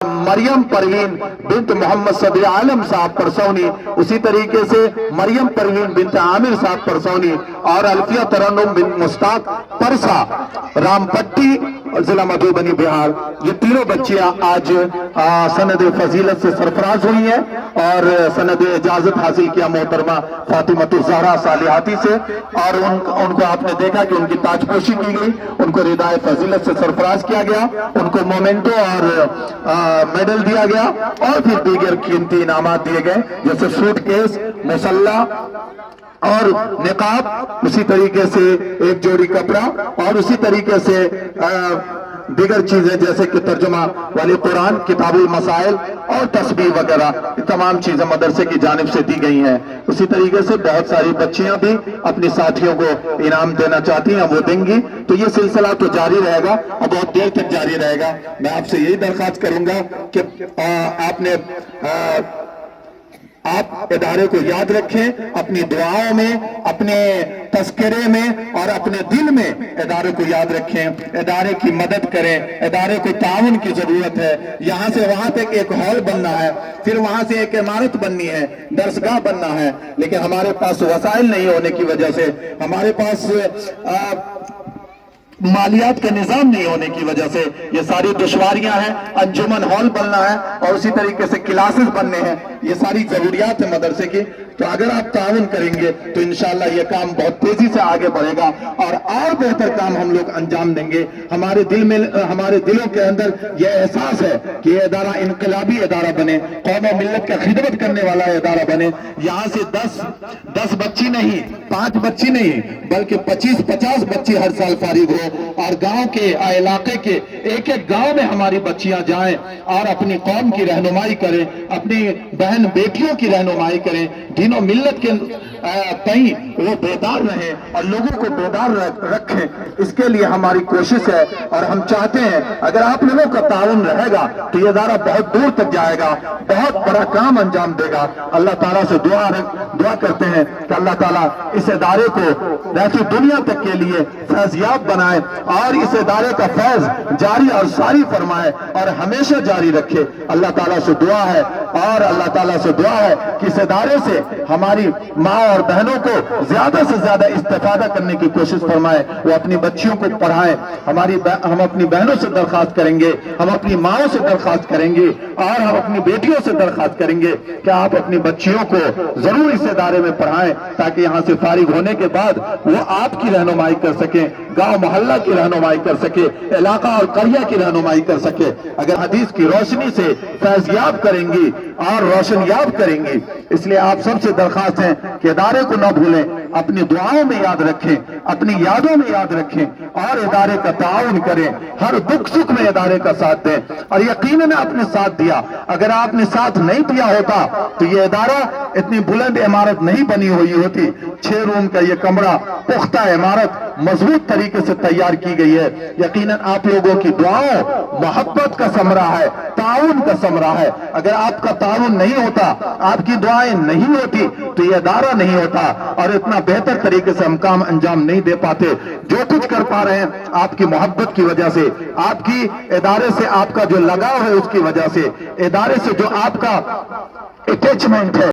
مریم پروین بنت محمد صدر عالم صاحب پرسونی، اسی طریقے سے مریم پروین بنت عامر صاحب پرسونی اور الفیہ ترنم بنت مشتاق پرسا رام پٹی ضلع مدھوبنی بہار، یہ تینوں بچیاں آج سند فضیلت سے سرفراز ہوئی ہیں اور سند اجازت حاصل کیا محترمہ فاطمۃ الزہرا صالحاتی سے، اور ان کو آپ نے دیکھا کہ ان کی تاج پوشی کی گئی، ان کو ردائے فضیلت سے سرفراز کیا گیا، ان کو مومنٹو اور میڈل دیا گیا اور پھر دیگر قیمتی انعامات دیے گئے جیسے سوٹ کیس، مسلح اور نقاب، اسی طریقے سے ایک جوڑی کپڑا اور اسی طریقے سے دیگر چیزیں جیسے کہ ترجمہ والی قرآن، کتاب المسائل اور تسبیح وغیرہ، تمام چیزیں مدرسے کی جانب سے دی گئی ہیں۔ اسی طریقے سے بہت ساری بچیاں بھی اپنی ساتھیوں کو انعام دینا چاہتی ہیں، وہ دیں گی، تو یہ سلسلہ تو جاری رہے گا اور بہت دیر تک جاری رہے گا۔ میں آپ سے یہی درخواست کروں گا کہ آپ ادارے کو یاد رکھیں، اپنی دعاؤں میں، اپنے تذکرے میں اور اپنے دل میں ادارے کو یاد رکھیں، ادارے کی مدد کریں، ادارے کو تعاون کی ضرورت ہے۔ یہاں سے وہاں تک ایک ہال بننا ہے، پھر وہاں سے ایک عمارت بننی ہے، درسگاہ بننا ہے، لیکن ہمارے پاس وسائل نہیں ہونے کی وجہ سے، ہمارے پاس مالیات کا نظام نہیں ہونے کی وجہ سے یہ ساری دشواریاں ہیں۔ انجمن ہال بننا ہے اور اسی طریقے سے کلاسز بننے ہیں، یہ ساری ضروریات ہیں مدرسے کی۔ تو اگر آپ تعاون کریں گے تو انشاءاللہ یہ کام بہت تیزی سے آگے بڑھے گا اور بہتر کام ہم لوگ انجام دیں گے۔ ہمارے دلوں کے اندر یہ احساس ہے کہ یہ ادارہ انقلابی ادارہ بنے، قوم و ملت کا خدمت کرنے والا ادارہ بنے۔ یہاں سے 10 بچی نہیں، 5 بچی نہیں، بلکہ 25-50 بچی ہر سال فارغ ہو اور گاؤں کے علاقے کے ایک گاؤں میں ہماری بچیاں جائیں اور اپنی قوم کی رہنمائی کریں، اپنی بہن بیٹیوں کی رہنمائی کریں، دین و ملت کے تئیں وہ بیدار رہیں اور لوگوں کو بیدار رکھیں۔ اس کے لیے ہماری کوشش ہے اور ہم چاہتے ہیں اگر آپ لوگوں کا تعاون رہے گا تو یہ ادارہ بہت دور تک جائے گا، بہت بڑا کام انجام دے گا۔ اللہ تعالیٰ سے دعا کرتے ہیں کہ اللہ تعالیٰ اس ادارے کو رہتی دنیا تک کے لیے فیضیاب بنائے اور اس ادارے کا فیض جاری اور ساری فرمائے اور ہمیشہ جاری رکھے۔ اللہ تعالیٰ سے دعا ہے اور اللہ تعالیٰ سے دعا ہے کہ اس ادارے سے ہماری ماں اور بہنوں کو زیادہ سے زیادہ استفادہ کرنے کی کوشش فرمائے، وہ اپنی بچیوں کو پڑھائیں۔ ہم اپنی بہنوں سے درخواست کریں گے، ہم اپنی ماؤں سے درخواست کریں گے اور ہم اپنی بیٹیوں سے درخواست کریں گے کہ آپ اپنی بچیوں کو ضرور اس ادارے میں پڑھائیں تاکہ یہاں سے فارغ ہونے کے بعد وہ آپ کی رہنمائی کر سکیں، گاؤں محلہ کی رہنمائی کر سکے، علاقہ اور قریہ کی رہنمائی کر سکے۔ اگر حدیث کی روشنی سے فیضیاب کریں گی اور روشن یاب کریں گی، اس لیے آپ سب سے درخواست ہے کہ ادارے کو نہ بھولیں، اپنی دعاؤں میں یاد رکھیں، اپنی یادوں میں یاد رکھیں اور ادارے کا تعاون کریں، ہر دکھ سکھ میں ادارے کا ساتھ دیں۔ اور یقیناً آپ نے ساتھ دیا، اگر آپ نے ساتھ نہیں دیا ہوتا تو یہ ادارہ اتنی بلند عمارت نہیں بنی ہوئی ہوتی۔ 6 روم کا یہ کمرہ پختہ عمارت مضبوط طریقے سے تیار کی گئی ہے۔ یقیناً آپ لوگوں کی دعاؤں محبت کا ثمرہ ہے، تعاون کا ثمرہ ہے۔ اگر آپ کا تعاون نہیں ہوتا، آپ کی دعائیں نہیں ہوتی تو یہ ادارہ نہیں ہوتا اور اتنا بہتر طریقے سے ہم کام انجام نہیں دے پاتے۔ جو کچھ کر پا رہے ہیں آپ کی محبت کی وجہ سے، آپ کی ادارے سے آپ کا جو لگاؤ ہے اس کی وجہ سے، ادارے سے جو آپ کا اٹیچمنٹ ہے